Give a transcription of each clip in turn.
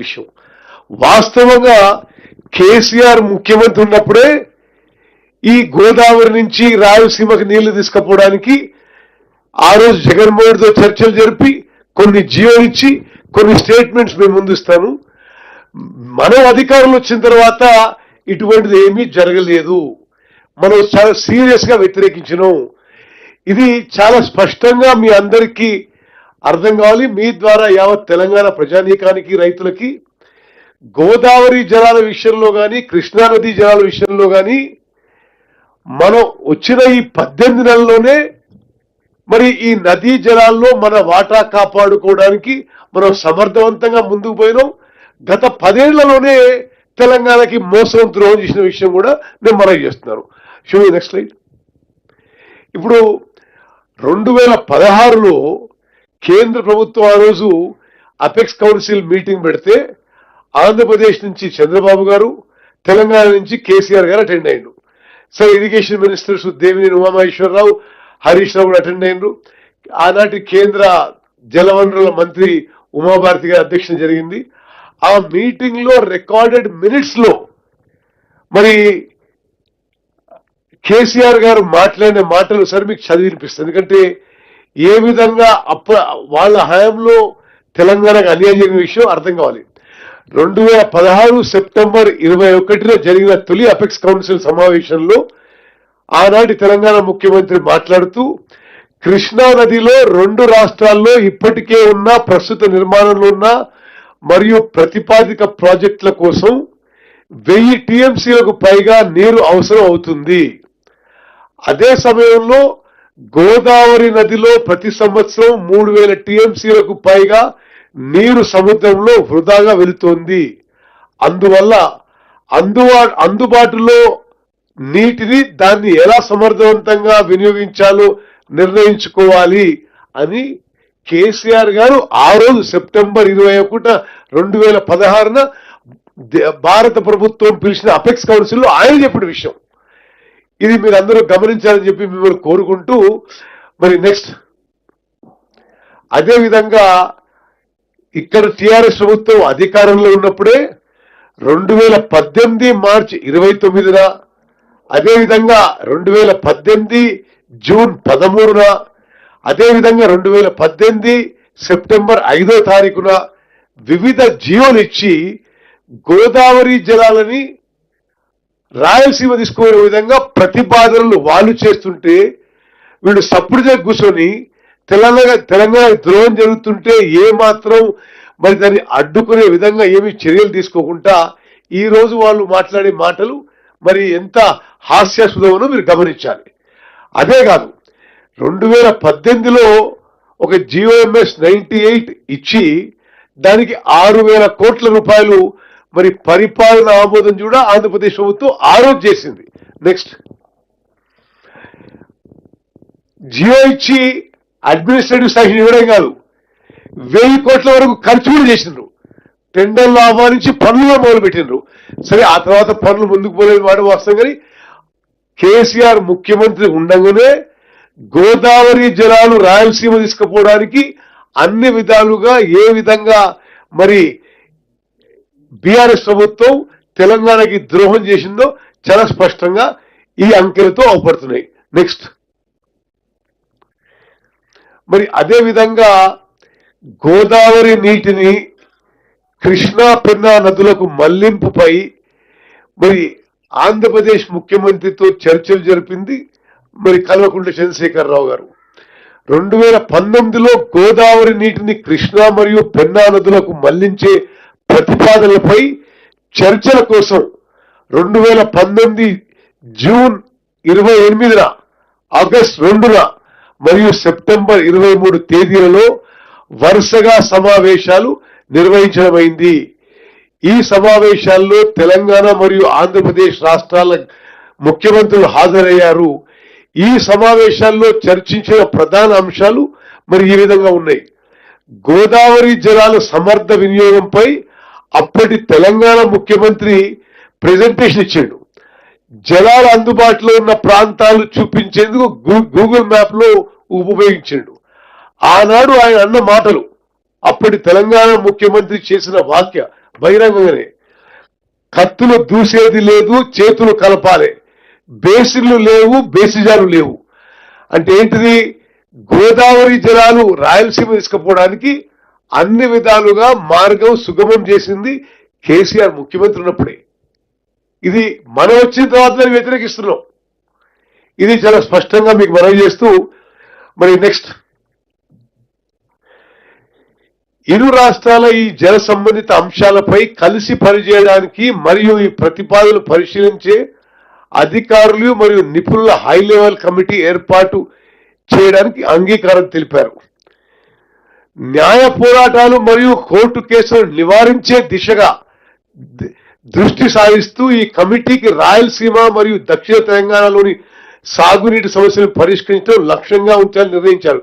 విషయం. వాస్తవంగా కేసీఆర్ ముఖ్యమంత్రి ఉన్నప్పుడే ఈ గోదావరి నుంచి రాయలసీమకి నీళ్లు తీసుకుపోవడానికి ఆ రోజు జగన్మోహన్తో చర్చలు జరిపి కొన్ని జియోలు ఇచ్చి కొన్ని స్టేట్మెంట్స్ మేము ముందుస్తాను. మనం అధికారంలో వచ్చిన తర్వాత ఇటువంటిది ఏమీ జరగలేదు. మనం చాలా సీరియస్ గా వ్యతిరేకించినాం. ఇది చాలా స్పష్టంగా మీ అందరికీ అర్థం కావాలి. మీ ద్వారా యావత్ తెలంగాణ ప్రజానీకానికి, రైతులకి గోదావరి జలాల విషయంలో కానీ, కృష్ణానది జలాల విషయంలో కానీ మనం వచ్చిన ఈ 18 నెలల్లోనే మరి ఈ నదీ జలాల్లో మన వాటా కాపాడుకోవడానికి మనం సమర్థవంతంగా ముందుకు పోయినాం. గత 10 ఏళ్లలోనే తెలంగాణకి మోసం ద్రోహం చేసిన విషయం కూడా నేను మనవి చేస్తున్నాను. Next slide. ఇప్పుడు 2016లో కేంద్ర ప్రభుత్వం ఆ రోజు అపెక్స్ కౌన్సిల్ మీటింగ్ పెడితే ఆంధ్రప్రదేశ్ నుంచి చంద్రబాబు గారు, తెలంగాణ నుంచి కేసీఆర్ గారు అటెండ్ అయ్యారు. సరే, ఇరిగేషన్ మినిస్టర్స్ దేవినేని ఉమామహేశ్వరరావు, హరీష్ రావు కూడా అటెండ్ అయ్యారు. ఆనాటి కేంద్ర జలవనరుల మంత్రి ఉమాభారతి గారి అధ్యక్షత జరిగింది. ఆ మీటింగ్ లో రికార్డెడ్ మినిట్స్ లో మరి కేసీఆర్ గారు మాట్లాడిన మాటలు సరే మీకు చదివి వినిపిస్తుంది. ఎందుకంటే ఏ విధంగా వాళ్ళ హయాంలో తెలంగాణకు అన్యాయం జరిగిన విషయం అర్థం కావాలి. 2016 సెప్టెంబర్ 21న జరిగిన తొలి అపెక్స్ కౌన్సిల్ సమావేశంలో ఆనాటి తెలంగాణ ముఖ్యమంత్రి మాట్లాడుతూ, కృష్ణా నదిలో 2 రాష్ట్రాల్లో ఇప్పటికే ఉన్న ప్రస్తుత నిర్మాణంలో ఉన్న మరియు ప్రతిపాదిక ప్రాజెక్టుల కోసం 1000 టీఎంసీలకు పైగా నీరు అవసరం అవుతుంది. అదే సమయంలో గోదావరి నదిలో ప్రతి సంవత్సరం 3000 టీఎంసీలకు పైగా నీరు సముద్రంలో వృధాగా వెళుతోంది. అందువల్ల అందుబాటులో నీటిని దాన్ని ఎలా సమర్థవంతంగా వినియోగించాలో నిర్ణయించుకోవాలి అని కేసీఆర్ గారు ఆ రోజు సెప్టెంబర్ 21, 2016న భారత ప్రభుత్వం పిలిచిన అపెక్స్ కౌన్సిల్లో ఆయన చెప్పిన విషయం. ఇది మీరు అందరూ గమనించాలని చెప్పి మిమ్మల్ని కోరుకుంటూ, మరి నెక్స్ట్ అదేవిధంగా ఇక్కడ టిఆర్ఎస్ ప్రభుత్వం అధికారంలో ఉన్నప్పుడే 2018 మార్చి 29న, అదేవిధంగా 2018 జూన్ 13న, అదేవిధంగా 2018 సెప్టెంబర్ 5వ తారీఖున వివిధ జియోలు ఇచ్చి గోదావరి జలాలని రాయలసీమ తీసుకునే విధంగా ప్రతిపాదనలు వాళ్ళు చేస్తుంటే వీళ్ళు సప్పుడుగా కూర్చొని తెలంగాణ ద్రోహం జరుగుతుంటే ఏ మాత్రం మరి దాన్ని అడ్డుకునే విధంగా ఏమి చర్యలు తీసుకోకుండా ఈ రోజు వాళ్ళు మాట్లాడే మాటలు మరి ఎంత హాస్యాస్పదమో మీరు గమనించాలి. అదే కాదు, 2018లో ఒక జియోఎంఎస్ 98 ఇచ్చి దానికి 6000 కోట్ల రూపాయలు మరి పరిపాలన ఆమోదం కూడా ఆంధ్రప్రదేశ్ ప్రభుత్వం ఆరోజు చేసింది. నెక్స్ట్, జియో ఇచ్చి అడ్మినిస్ట్రేటివ్ శాంక్షన్ ఇవ్వడం కాదు, 1000 కోట్ల వరకు ఖర్చు కూడా చేసిండ్రు. టెండర్లు ఆహ్వానించి పనులుగా మొదలు పెట్టిండ్రు. సరే, ఆ తర్వాత పనులు ముందుకు పోలేదు మాట వాస్తవం. కానీ కేసీఆర్ ముఖ్యమంత్రి ఉండగానే గోదావరి జలాలు రాయలసీమ తీసుకుపోవడానికి అన్ని విధాలుగా ఏ విధంగా మరి బీఆర్ఎస్ ప్రభుత్వం తెలంగాణకి ద్రోహం చేసిందో చాలా స్పష్టంగా ఈ అంకెలతో అవపడుతున్నాయి. నెక్స్ట్, మరి అదే విధంగా గోదావరి నీటిని కృష్ణా పెన్నా నదులకు మళ్లింపుపై మరి ఆంధ్రప్రదేశ్ ముఖ్యమంత్రితో చర్చలు జరిపింది మరి కల్వకుంట్ల చంద్రశేఖరరావు గారు. 2019లో గోదావరి నీటిని కృష్ణా మరియు పెన్నా నదులకు మళ్లించే ప్రతిపాదనలపై చర్చల కోసం 2019 జూన్ 28న, ఆగస్టు 2న మరియు సెప్టెంబర్ 23 తేదీలలో వరుసగా సమావేశాలు నిర్వహించడమైంది. ఈ సమావేశాల్లో తెలంగాణ మరియు ఆంధ్రప్రదేశ్ రాష్ట్రాల ముఖ్యమంత్రులు హాజరయ్యారు. ఈ సమావేశాల్లో చర్చించిన ప్రధాన అంశాలు మరి ఈ విధంగా ఉన్నాయి. గోదావరి జలాల సమర్థ వినియోగంపై అప్పటి తెలంగాణ ముఖ్యమంత్రి ప్రెజెంటేషన్ ఇచ్చాడు. జలాలు అందుబాటులో ఉన్న ప్రాంతాలు చూపించేందుకు గూగుల్ మ్యాప్ లో ఉపయోగించాడు. ఆనాడు ఆయన అన్న మాటలు అప్పటి తెలంగాణ ముఖ్యమంత్రి చేసిన వాక్య బహిరంగంగానే, కత్తులు దూసేది లేదు, చేతులు కలపాలి, బేసిన్లు లేవు, బేసిజాలు లేవు. అంటే ఏంటిది? గోదావరి జలాలు రాయలసీమ తీసుకుపోవడానికి అన్ని విధాలుగా మార్గం సుగమం చేసింది కేసీఆర్ ముఖ్యమంత్రి ఉన్నప్పుడే. ఇది మనం వచ్చిన తర్వాత వ్యతిరేకిస్తున్నాం. ఇది చాలా స్పష్టంగా మీకు మనవి చేస్తూ, మరి నెక్స్ట్, ఇరు రాష్ట్రాల ఈ జల సంబంధిత అంశాలపై కలిసి పనిచేయడానికి మరియు ఈ ప్రతిపాదనలు పరిశీలించే అధికారులు మరియు నిపుణుల హై లెవెల్ కమిటీ ఏర్పాటు చేయడానికి అంగీకారం తెలిపారు. న్యాయ పోరాటాలు మరియు కోర్టు కేసులను నివారించే దిశగా దృష్టి సారిస్తూ ఈ కమిటీకి రాయలసీమ మరియు దక్షిణ తెలంగాణలోని సాగునీటి సమస్యలను పరిష్కరించడం లక్ష్యంగా ఉంచాలని నిర్ణయించారు.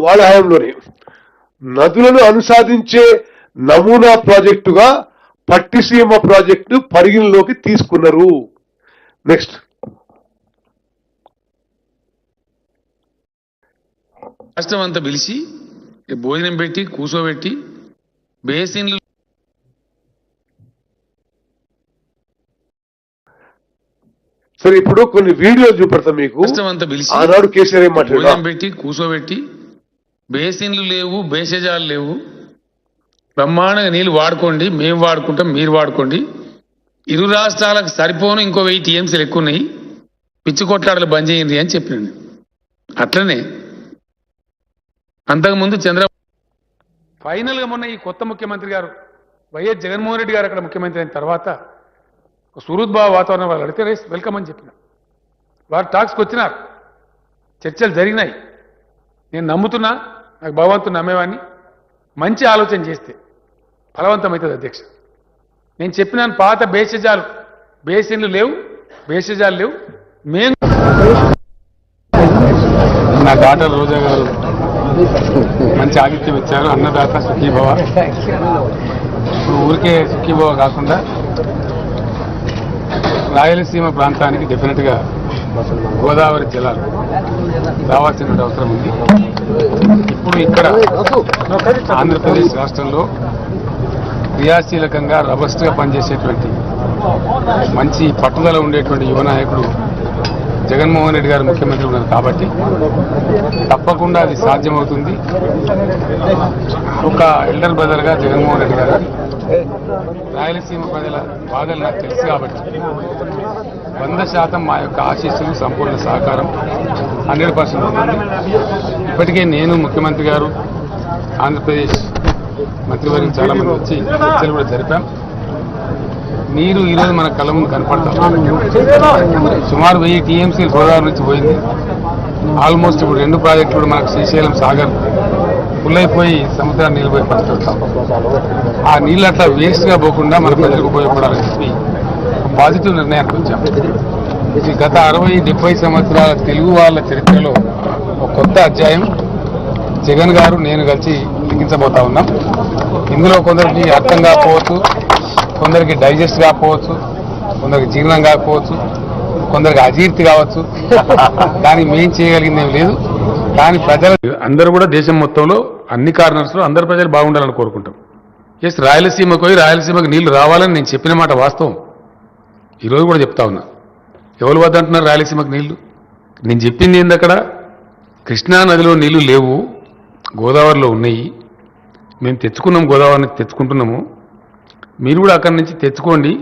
వాళ్ళ హయాంలోనే నదులను అనుసాదించే నమూనా ప్రాజెక్టుగా పట్టిసీమ ప్రాజెక్టు పరిగణలోకి తీసుకున్నారు. నెక్స్ట్, రాష్ట్రం అంతా పిలిచి భోజనం పెట్టి కూర్చోబెట్టి బేసిన్లు సరే ఇప్పుడు కొన్ని వీడియోలు చూపెడతాం మీకు. రాష్ట్రం అంతా పిలిచి ఆనాడు కేసీఆర్ ఏం మాట్లాడారు? భోజనం పెట్టి కూర్చోబెట్టి బేసిన్లు లేవు, బేసజాలు లేవు, బ్రహ్మాండంగా నీళ్ళు వాడుకోండి, మేము వాడుకుంటాం, మీరు వాడుకోండి, ఇరు రాష్ట్రాలకు సరిపోను ఇంకో 1000 టీఎంసీలు ఎక్కువ ఉన్నాయి, పిచ్చి కొట్లాడలు బంద్ చేయండి అని చెప్పినాను. అట్లనే అంతకుముందు ఫైనల్గా మొన్న ఈ కొత్త ముఖ్యమంత్రి గారు వైఎస్ జగన్మోహన్ రెడ్డి గారు అక్కడ ముఖ్యమంత్రి అయిన తర్వాత సుహృద్భావ వాతావరణం వాళ్ళు అడిగితే వెల్కమ్ అని చెప్పిన. వారు టాక్స్కి వచ్చినారు, చర్చలు జరిగినాయి. నేను నమ్ముతున్నా, నాకు భగవంతుని నమ్మేవాడిని, మంచి ఆలోచన చేస్తే ఫలవంతమవుతుంది అధ్యక్ష. నేను చెప్పినాను, పాత బేసజాలు బేసిన్లు లేవు, బేసజాలు లేవు. మేము నా డాక్టర్ రోజా గారు మంచి ఆతిథ్యం ఇచ్చారు. అన్నదాత సుఖీభవ. ఇప్పుడు ఊరికే సుఖీభవ కాకుండా రాయలసీమ ప్రాంతానికి డెఫినెట్గా గోదావరి జలాలు రావాల్సిన అవసరం ఉంది. ఇప్పుడు ఇక్కడ ఆంధ్రప్రదేశ్ రాష్ట్రంలో క్రియాశీలకంగా రబస్ట్గా పనిచేసేటువంటి మంచి పట్టుదల ఉండేటువంటి యువ నాయకుడు జగన్మోహన్ రెడ్డి గారు ముఖ్యమంత్రి ఉన్నారు కాబట్టి తప్పకుండా అది సాధ్యమవుతుంది. ఒక ఎల్డర్ బ్రదర్గా జగన్మోహన్ రెడ్డి గారు రాయలసీమ ప్రజల బాధలు నాకు తెలుసు కాబట్టి 100% మా యొక్క ఆశీస్సులు, సంపూర్ణ సహకారం 100% ఉంటుంది. ఇప్పటికే నేను, ముఖ్యమంత్రి గారు, ఆంధ్రప్రదేశ్ మంత్రివర్గం చాలామంది వచ్చి చర్చలు కూడా జరిపాం. నీరు ఈరోజు మన కళ్ళ ముందు కనపడతాం. సుమారు 1000 టీఎంసీలు గోదావరి నుంచి పోయింది. ఆల్మోస్ట్ ఇప్పుడు 2 ప్రాజెక్టులు కూడా మనకు శ్రీశైలం సాగర్ ఫుల్ అయిపోయి సముద్రాన్ని నీళ్ళు పోయి పడుతుంటాం. ఆ నీళ్ళు అట్లా వేస్ట్గా పోకుండా మన ప్రజలకు ఉపయోగపడాలని చెప్పి పాజిటివ్ నిర్ణయానికి వచ్చాం. ఇది గత 60-70 సంవత్సరాల తెలుగు వాళ్ళ చరిత్రలో ఒక కొత్త అధ్యాయం జగన్ గారు, నేను కలిసి లిఖించబోతా ఉన్నాం. ఇందులో కొందరికి అర్థం కాకపోవచ్చు, కొందరికి డైజెస్ట్ కాకపోవచ్చు, కొందరికి జీర్ణం కాకపోవచ్చు, కొందరికి అజీర్తి కావచ్చు. కానీ మేం చేయగలిగింది ఏం లేదు. కానీ ప్రజలు అందరూ కూడా దేశం మొత్తంలో అన్ని కార్నర్స్లో అందరు ప్రజలు బాగుండాలని కోరుకుంటాం. ఎస్, రాయలసీమకు పోయి రాయలసీమకు నీళ్లు రావాలని నేను చెప్పిన మాట వాస్తవం. ఈరోజు కూడా చెప్తా ఉన్నా. ఎవరు వద్దంటున్నారు రాయలసీమకు నీళ్లు? నేను చెప్పింది ఏంది, అక్కడ కృష్ణా నదిలో నీళ్లు లేవు, గోదావరిలో ఉన్నాయి. మేము తెచ్చుకున్నాం, గోదావరిని తెచ్చుకుంటున్నాము, మీరు కూడా అక్కడి నుంచి తెచ్చుకోండి,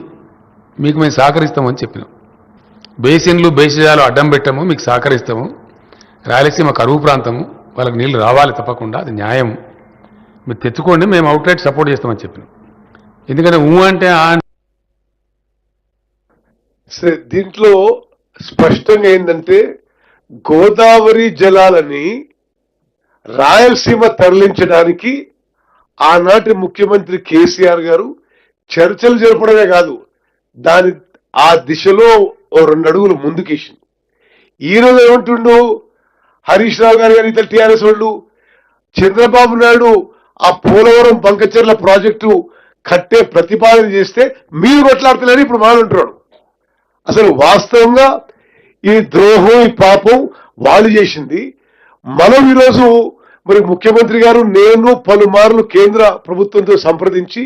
మీకు మేము సహకరిస్తామని చెప్పినాం. బేసిన్లు, బేసిజాలు అడ్డం పెట్టాము, మీకు సహకరిస్తాము. రాయలసీమ కరువు ప్రాంతము, వాళ్ళకి నీళ్లు రావాలి తప్పకుండా, అది న్యాయం, మీరు తెచ్చుకోండి, మేము అవుట్లెట్ సపోర్ట్ చేస్తామని చెప్పినాం. ఎందుకంటే అంటే దీంట్లో స్పష్టంగా ఏంటంటే గోదావరి జలాలని రాయలసీమ తరలించడానికి ఆనాటి ముఖ్యమంత్రి కేసీఆర్ గారు చర్చలు జరపడమే కాదు, ఆ దిశలో 2 అడుగులు ముందుకేసింది. ఈరోజు ఏమంటుండు హరీష్ రావు గారు కానీ ఇతర టీఆర్ఎస్ వాళ్ళు, చంద్రబాబు నాయుడు ఆ పోలవరం బంకచెర్ల ప్రాజెక్టు కట్టే ప్రతిపాదన చేస్తే మీరు కొట్లాడతలేని ఇప్పుడు మాట్లాడుతున్నాడు. అసలు వాస్తవంగా ఈ ద్రోహం, ఈ పాపం వాళ్ళు చేసింది. మనం ఈరోజు మరి ముఖ్యమంత్రి గారు నేను పలుమార్లు కేంద్ర ప్రభుత్వంతో సంప్రదించి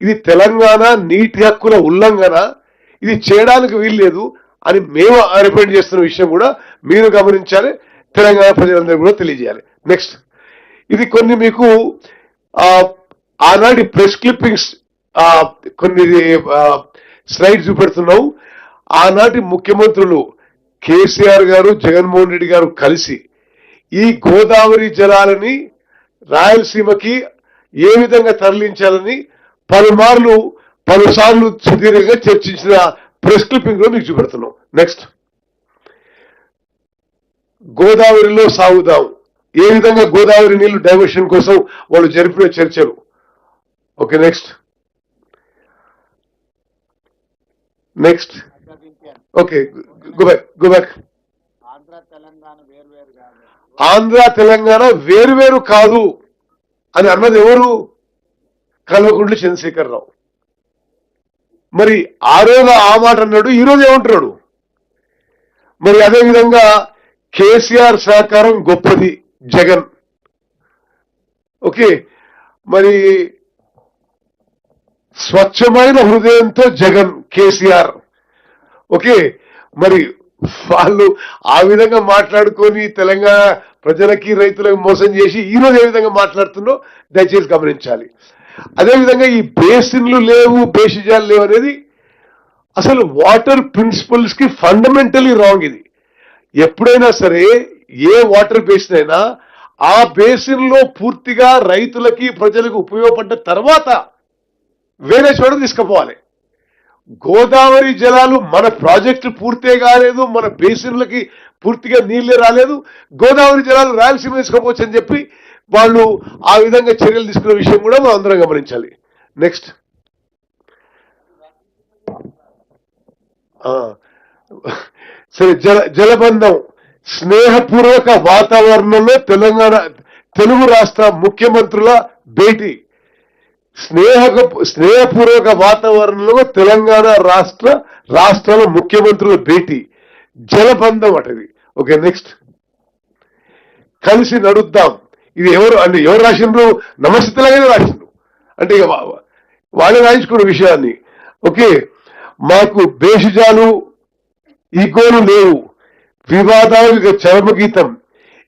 ఇది తెలంగాణ నీటి హక్కుల ఉల్లంఘన, ఇది చేయడానికి వీల్లేదు అని మేము రిప్రజెంట్ చేస్తున్న విషయం కూడా మీరు గమనించాలి, తెలంగాణ ప్రజలందరూ కూడా తెలియజేయాలి. నెక్స్ట్, ఇది కొన్ని మీకు ఆనాటి ప్రెస్ క్లిప్పింగ్స్ కొన్ని స్లైడ్స్ చూపెడుతున్నావు. ఆనాటి ముఖ్యమంత్రులు కేసీఆర్ గారు, జగన్మోహన్ రెడ్డి గారు కలిసి ఈ గోదావరి జలాలని రాయలసీమకి ఏ విధంగా తరలించాలని పలుసార్లు సుదీర్ఘంగా చర్చించిన ప్రెస్ క్లిప్పింగ్ లో మీకు చూపెడుతున్నాం. నెక్స్ట్, గోదావరిలో సాగుదాం, ఏ విధంగా గోదావరి నీళ్లు డైవర్షన్ కోసం వాళ్ళు జరిపిన చర్చలు. Okay, next okay, go back. Andhra Telangana వేరువేరు కాదు అని అన్నది ఎవరు? కల్వకుంట్ల చంద్రశేఖరరావు. మరి ఆ రోజు ఆ మాట అన్నాడు, ఈ రోజు ఏమంటున్నాడు? మరి అదేవిధంగా కేసీఆర్ సహకారం గొప్పది జగన్. ఓకే, మరి స్వచ్ఛమైన హృదయంతో జగన్, కేసీఆర్. ఓకే, మరి వాళ్ళు ఆ విధంగా మాట్లాడుకొని తెలంగాణ ప్రజలకి రైతులకు మోసం చేసి ఈ రోజు ఏ విధంగా మాట్లాడుతుందో దయచేసి గమనించాలి. అదేవిధంగా ఈ బేసిన్లు లేవు, బేసిజాలు లేవు అనేది అసలు వాటర్ ప్రిన్సిపల్స్ కి ఫండమెంటలీ రాంగ్. ఇది ఎప్పుడైనా సరే ఏ వాటర్ బేసిన్ అయినా ఆ బేసిన్ లో పూర్తిగా రైతులకి ప్రజలకు ఉపయోగపడ్డ తర్వాత వేరే చోట తీసుకుపోవాలి. గోదావరి జలాలు మన ప్రాజెక్టు పూర్తే కాలేదు, మన బేసిన్లకి పూర్తిగా నీళ్లే రాలేదు, గోదావరి జలాలు రాయలసీమ తీసుకోవచ్చు అని చెప్పి వాళ్ళు ఆ విధంగా చర్యలు తీసుకున్న విషయం కూడా మనం అందరం గమనించాలి. నెక్స్ట్, సరే, జలబంధం స్నేహపూర్వక వాతావరణంలో తెలుగు రాష్ట్ర ముఖ్యమంత్రుల భేటీ. స్నేహపూర్వక వాతావరణంలో తెలంగాణ రాష్ట్రాల ముఖ్యమంత్రుల భేటీ, జలబంధం అటది. ఓకే, నెక్స్ట్, కలిసి నడుద్దాం. ఇది ఎవరు రాసిండ్రు? నమస్తే తెలంగాణ రాసిండ్రు. అంటే ఇక వాళ్ళే రాయించుకున్న విషయాన్ని. ఓకే, మాకు బేషజాలు ఈగోలు లేవు, వివాదాలు చరమగీతం,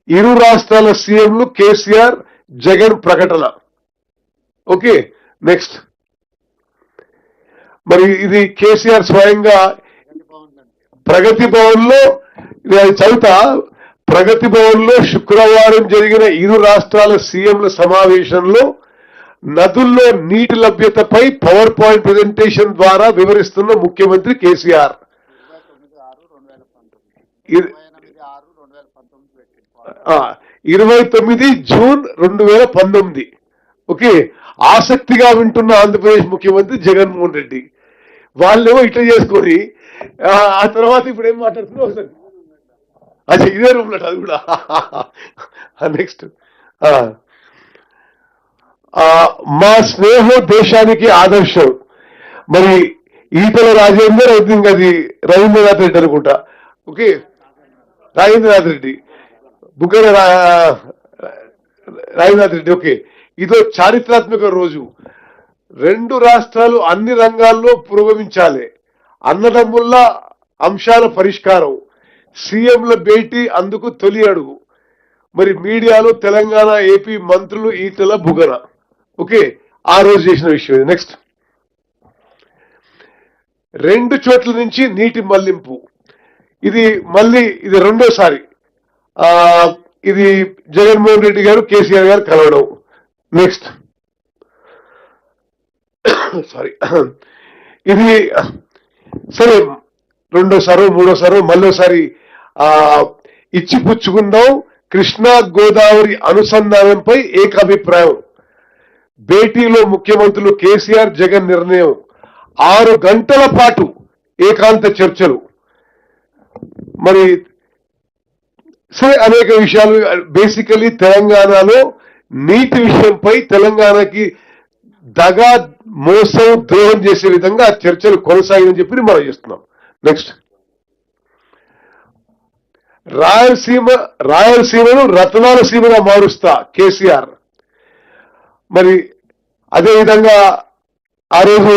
ఇరు రాష్ట్రాల సీఎంలు కేసీఆర్ జగన్ ప్రకటన. ఓకే, నెక్స్ట్, మరి ఇది కేసీఆర్ స్వయంగా ప్రగతి భవన్ లో చదువుతా. ప్రగతి భవన్ లో శుక్రవారం జరిగిన ఇరు రాష్ట్రాల సీఎంల సమావేశంలో నదుల్లో నీటి లభ్యతపై పవర్ పాయింట్ ప్రెజెంటేషన్ ద్వారా వివరిస్తున్న ముఖ్యమంత్రి కేసీఆర్. 29 జూన్ 2019. ఓకే, ఆసక్తిగా వింటున్న ఆంధ్రప్రదేశ్ ముఖ్యమంత్రి జగన్మోహన్ రెడ్డి. వాళ్ళేమో ఇట్లా చేసుకొని ఆ తర్వాత ఇప్పుడు ఏం మాట్లాడుతున్నారు సార్? అచ్చా, ఇదే రూమ్ అది కూడా. నెక్స్ట్, మా స్నేహం దేశానికి ఆదర్శం. మరి ఈతల రాజేందర్, ఐ థింక్ అది రవీంద్రనాథ్ రెడ్డి అనుకుంటా. ఓకే, రాజేంద్రనాథ్ రెడ్డి, బుగ్గన రాజేంద్రనాథ్ రెడ్డి. ఓకే, ఇదో చారిత్రాత్మక రోజు. రెండు రాష్ట్రాలు అన్ని రంగాల్లో పురోగమించాలి, అన్నదమ్ముల అంశాల పరిష్కారం, సీఎంల భేటీ అందుకు తొలి అడుగు. మరి మీడియాలో తెలంగాణ ఏపీ మంత్రులు ఈటల బుగ్గన. ఓకే, ఆ రోజు చేసిన విషయం. నెక్స్ట్, 2 చోట్ల నుంచి నీటి మళ్లింపు. ఇది రెండోసారి ఇది జగన్మోహన్ రెడ్డి గారు కేసీఆర్ గారు కలవడం. నెక్స్ట్, సారీ, ఇది సరే రెండోసారో మూడోసారో మళ్ళోసారి ఇచ్చిపుచ్చుకుందాం. కృష్ణా గోదావరి అనుసంధానంపై ఏకాభిప్రాయం. భేటీలో ముఖ్యమంత్రులు కేసీఆర్ జగన్ నిర్ణయం. 6 గంటల పాటు ఏకాంత చర్చలు. మరి సరే, అనేక విషయాలు. బేసికలీ తెలంగాణలో నీటి విషయంపై తెలంగాణకి దగా, మోసం, ద్రోహం చేసే విధంగా చర్చలు కొనసాగిందని చెప్పి మనం చేస్తున్నాం. నెక్స్ట్, రాయలసీమను రతనాల సీమగా మారుస్తా కేసీఆర్. మరి అదేవిధంగా ఆ రోజు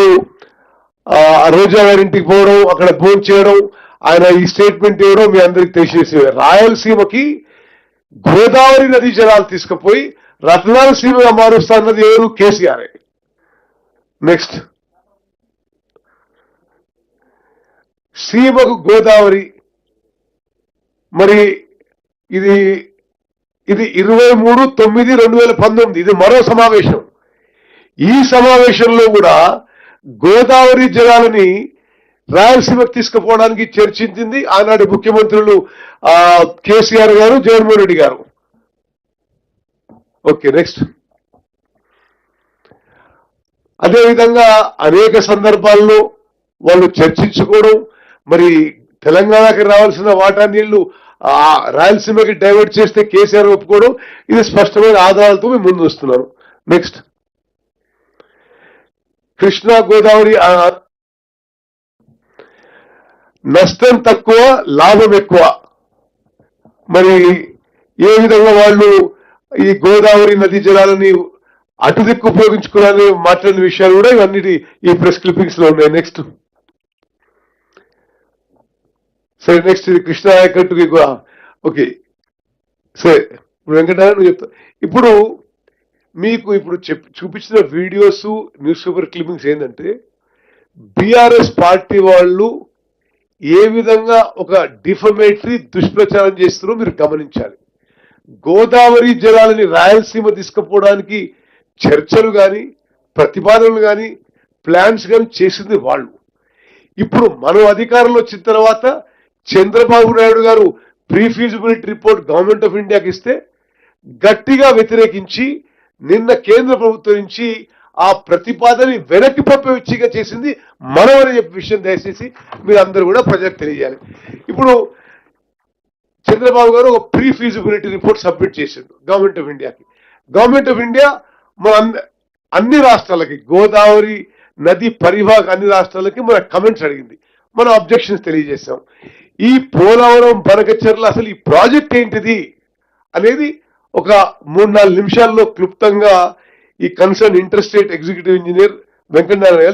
రోజా గారింటికి పోవడం, అక్కడ భోజనం చేయడం, ఆయన ఈ స్టేట్మెంట్ ఇవ్వడం మీ అందరికి తెలిసేసి, రాయలసీమకి గోదావరి నది జలాలు తీసుకుపోయి రతనాల సీమగా మారుస్తా అన్నది ఎవరు? కేసీఆర్. నెక్స్ట్, సీమకు గోదావరి. మరి ఇది 23/9/2019 ఇది మరో సమావేశం. ఈ సమావేశంలో కూడా గోదావరి జలాలని రాయలసీమకు తీసుకుపోవడానికి చర్చించింది ఆనాటి ముఖ్యమంత్రులు కేసీఆర్ గారు, జగన్మోహన్ రెడ్డి గారు. Okay, next. అదేవిధంగా అనేక సందర్భాల్లో వాళ్ళు చర్చించుకోవడం, మరి తెలంగాణకి రావాల్సిన వాటా నీళ్లు రాయలసీమకి డైవర్ట్ చేస్తే కేసీఆర్ ఒప్పుకోవడం, ఇది స్పష్టమైన ఆధారాలతో మేము ముందు వస్తున్నాను. నెక్స్ట్, కృష్ణా గోదావరి నష్టం తక్కువ, లాభం ఎక్కువ. మరి ఏ విధంగా వాళ్ళు ఈ గోదావరి నదీ జలాలని అటు దిక్కు ఉపయోగించుకోవాలని మాట్లాడిన విషయాలు కూడా ఇవన్నీ ఈ ప్రెస్ క్లిప్పింగ్స్ లో ఉన్నాయి. నెక్స్ట్, సరే, నెక్స్ట్ ఇది కృష్ణా ఆయకట్టుకి. ఓకే, సరే, ఇప్పుడు వెంకటరావు నువ్వు చెప్తా. ఇప్పుడు మీకు చూపించిన వీడియోస్, న్యూస్ పేపర్ క్లిప్పింగ్స్ ఏంటంటే బీఆర్ఎస్ పార్టీ వాళ్ళు ఏ విధంగా ఒక డిఫమేటరీ దుష్ప్రచారం చేస్తున్నారో మీరు గమనించాలి. గోదావరి జలాలని రాయలసీమ తీసుకుపోవడానికి చర్చలు కానీ, ప్రతిపాదనలు కానీ, ప్లాన్స్ కానీ చేసింది వాళ్ళు. ఇప్పుడు మనం అధికారంలో వచ్చిన తర్వాత చంద్రబాబు నాయుడు గారు pre feasibility report government of ఇండియాకి ఇస్తే గట్టిగా వ్యతిరేకించి నిన్న కేంద్ర ప్రభుత్వం నుంచి ఆ ప్రతిపాదనని వెనక్కి పంపేచ్చిగా చేసింది మనం అనే విషయం దయచేసి మీరు అందరూ కూడా ప్రజలకు తెలియజేయాలి. ఇప్పుడు చంద్రబాబు గారు ఒక ప్రీ ఫీజిబిలిటీ రిపోర్ట్ సబ్మిట్ చేసిండు గవర్నమెంట్ ఆఫ్ ఇండియాకి. గవర్నమెంట్ ఆఫ్ ఇండియా మన అన్ని రాష్ట్రాలకి, గోదావరి నది పరివాహక అన్ని రాష్ట్రాలకి మన కమెంట్స్ అడిగింది, మనం అబ్జెక్షన్స్ తెలియజేశాం. ఈ పోలవరం బనకచెర్ల అసలు ఈ ప్రాజెక్ట్ ఏంటిది అనేది ఒక 3-4 నిమిషాల్లో క్లుప్తంగా ఈ concern inter state executive engineer Venkatanarayana